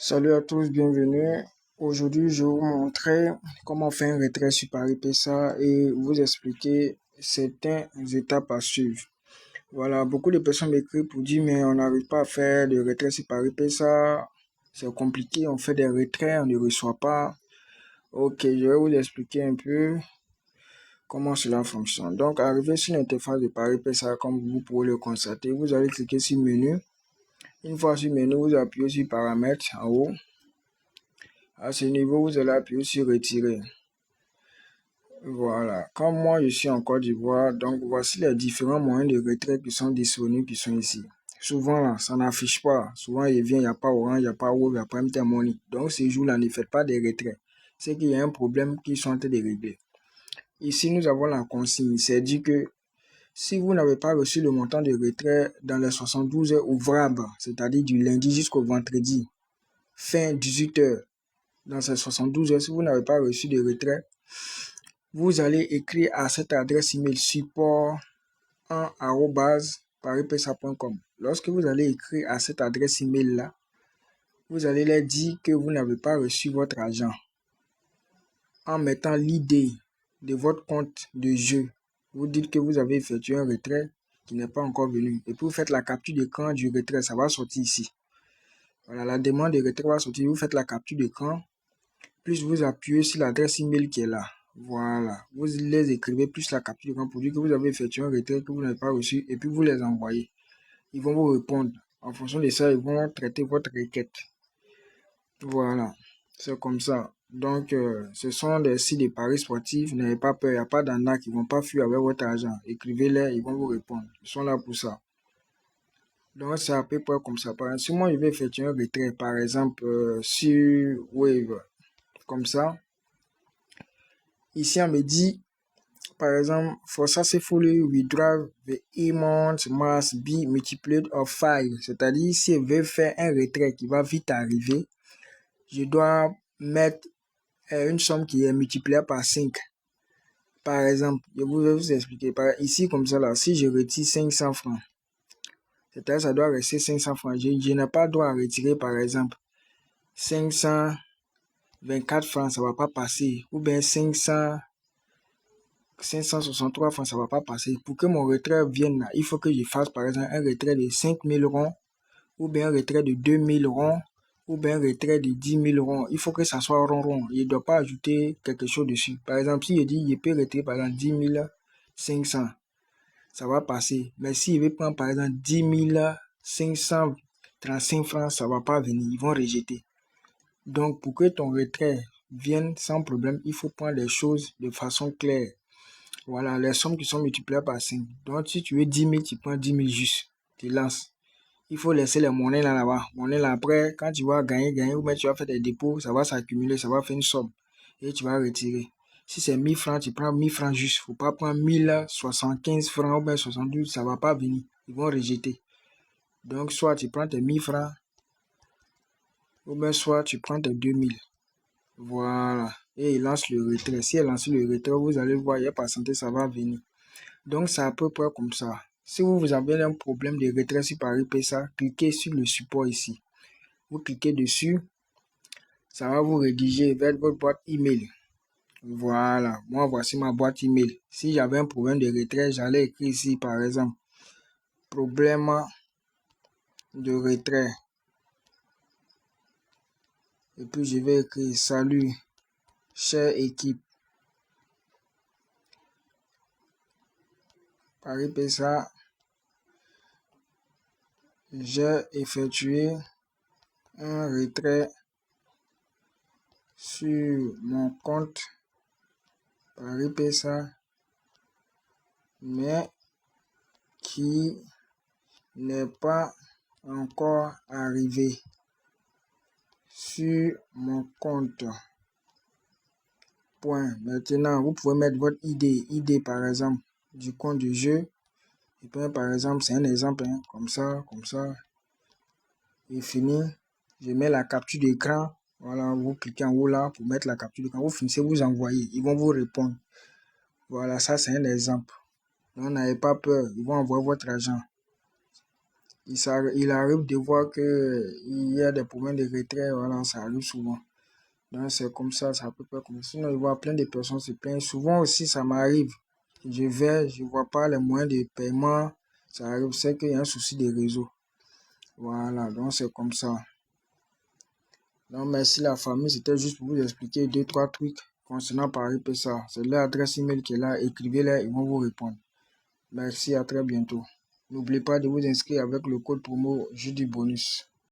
Salut à tous, bienvenue. Aujourd'hui, je vais vous montrer comment faire un retrait sur PariPesa et vous expliquer certaines étapes à suivre. Voilà, beaucoup de personnes m'écrivent pour dire mais on n'arrive pas à faire de retrait sur PariPesa, c'est compliqué, on fait des retraits, on ne reçoit pas. Ok, je vais vous expliquer un peu comment cela fonctionne. Donc, arrivé sur l'interface de PariPesa, comme vous pouvez le constater, vous allez cliquer sur menu. Une fois sur menu, vous appuyez sur paramètres en haut. À ce niveau, vous allez appuyer sur retirer. Voilà. Comme moi, je suis en Côte d'Ivoire, donc voici les différents moyens de retrait qui sont disponibles, qui sont ici. Souvent, là, ça n'affiche pas. Souvent, il vient, il n'y a pas Orange, il n'y a pas Wave, il n'y a pas MTN Money. Donc, ces jours-là, ne faites pas des retraits. C'est qu'il y a un problème qu'ils sont en train de régler. Ici, nous avons la consigne. C'est dit que si vous n'avez pas reçu le montant de retrait dans les 72 heures ouvrables, c'est-à-dire du lundi jusqu'au vendredi, fin 18 heures, dans ces 72 heures, si vous n'avez pas reçu de retrait, vous allez écrire à cette adresse email support1@paripesa.com. Lorsque vous allez écrire à cette adresse email là, vous allez leur dire que vous n'avez pas reçu votre argent en mettant l'ID de votre compte de jeu. Vous dites que vous avez effectué un retrait qui n'est pas encore venu. Et puis vous faites la capture d'écran du retrait, ça va sortir ici. Voilà, la demande de retrait va sortir, vous faites la capture d'écran. Plus vous appuyez sur l'adresse email qui est là. Voilà. Vous les écrivez plus la capture d'écran pour dire que vous avez effectué un retrait que vous n'avez pas reçu et puis vous les envoyez. Ils vont vous répondre. En fonction de ça, ils vont traiter votre requête. Voilà. C'est comme ça. Donc, ce sont des sites de paris sportifs. N'ayez pas peur. Il n'y a pas d'arnaque. Ils ne vont pas fuir avec votre argent. Écrivez-les. Ils vont vous répondre. Ils sont là pour ça. Donc, c'est à peu près comme ça. Par exemple, si moi, je vais effectuer un retrait, par exemple, sur Wave, comme ça. Ici, on me dit, par exemple, for successfully withdraw the amount must be multiplied of 5. C'est-à-dire, si je veux faire un retrait qui va vite arriver, je dois mettre une somme qui est multipliée par 5. Par exemple, je vais vous expliquer. Ici, comme ça, là, si je retire 500 francs, c'est-à-dire ça doit rester 500 francs. Je n'ai pas droit à retirer, par exemple, 524 francs, ça ne va pas passer. Ou bien 563 francs, ça ne va pas passer. Pour que mon retrait vienne là, il faut que je fasse par exemple un retrait de 5000 ronds, ou bien un retrait de 2000 ronds, ou bien un retrait de 10 000 ronds. Il faut que ça soit rond. Je ne dois pas ajouter quelque chose dessus. Par exemple, si je dis, je peux retirer par exemple 10 500, ça va passer. Mais si je vais prendre par exemple 10 535 francs, ça ne va pas venir. Ils vont rejeter. Donc, pour que ton retrait vienne sans problème, il faut prendre les choses de façon claire. Voilà, les sommes qui sont multipliées par 5. Donc, si tu veux 10 000, tu prends 10 000 juste. Tu lances. Il faut laisser les monnaies là-bas. Monnaies là, après, quand tu vas gagner, ou bien tu vas faire des dépôts, ça va s'accumuler, ça va faire une somme. Et tu vas retirer. Si c'est 1000 francs, tu prends 1000 francs juste. Il ne faut pas prendre 1075 francs ou bien 72, ça ne va pas venir. Ils vont rejeter. Donc, soit tu prends tes 1000 francs, ou bien soit tu prends tes 2000. Voilà. Et il lance le retrait. Si elle lance le retrait, vous allez voir, il n'y a pas santé, ça va venir. Donc, c'est à peu près comme ça. Si vous avez un problème de retrait sur PariPesa, cliquez sur le support ici. Vous cliquez dessus, ça va vous rédiger vers votre boîte email. Voilà. Moi, voici ma boîte email. Si j'avais un problème de retrait, j'allais écrire ici, par exemple, problème de retrait. Et puis, je vais écrire, salut, chère équipe. PariPesa, j'ai effectué un retrait sur mon compte PariPesa, mais qui n'est pas encore arrivé sur mon compte. Point. Maintenant, vous pouvez mettre votre ID par exemple du compte du jeu. Et puis, par exemple, c'est un exemple, hein, comme ça. Et fini. Je mets la capture d'écran. Voilà, vous cliquez en haut là pour mettre la capture d'écran. Vous finissez, vous envoyez. Ils vont vous répondre. Voilà, ça c'est un exemple. Donc, n'ayez pas peur. Ils vont envoyer votre argent. il arrive de voir qu'il y a des problèmes de retrait, voilà, ça arrive souvent. Donc c'est comme ça peut pas comme ça. Sinon, il voit plein de personnes se plaignent. Souvent aussi, ça m'arrive. Je vois pas les moyens de paiement. Ça arrive, c'est qu'il y a un souci de réseau. Voilà, donc c'est comme ça. Donc merci la famille, c'était juste pour vous expliquer deux, trois trucs concernant Paris PSA. C'est l'adresse email qui est là, écrivez-les, ils vont vous répondre. Merci, à très bientôt. N'oubliez pas de vous inscrire avec le code promo Jeu du bonus.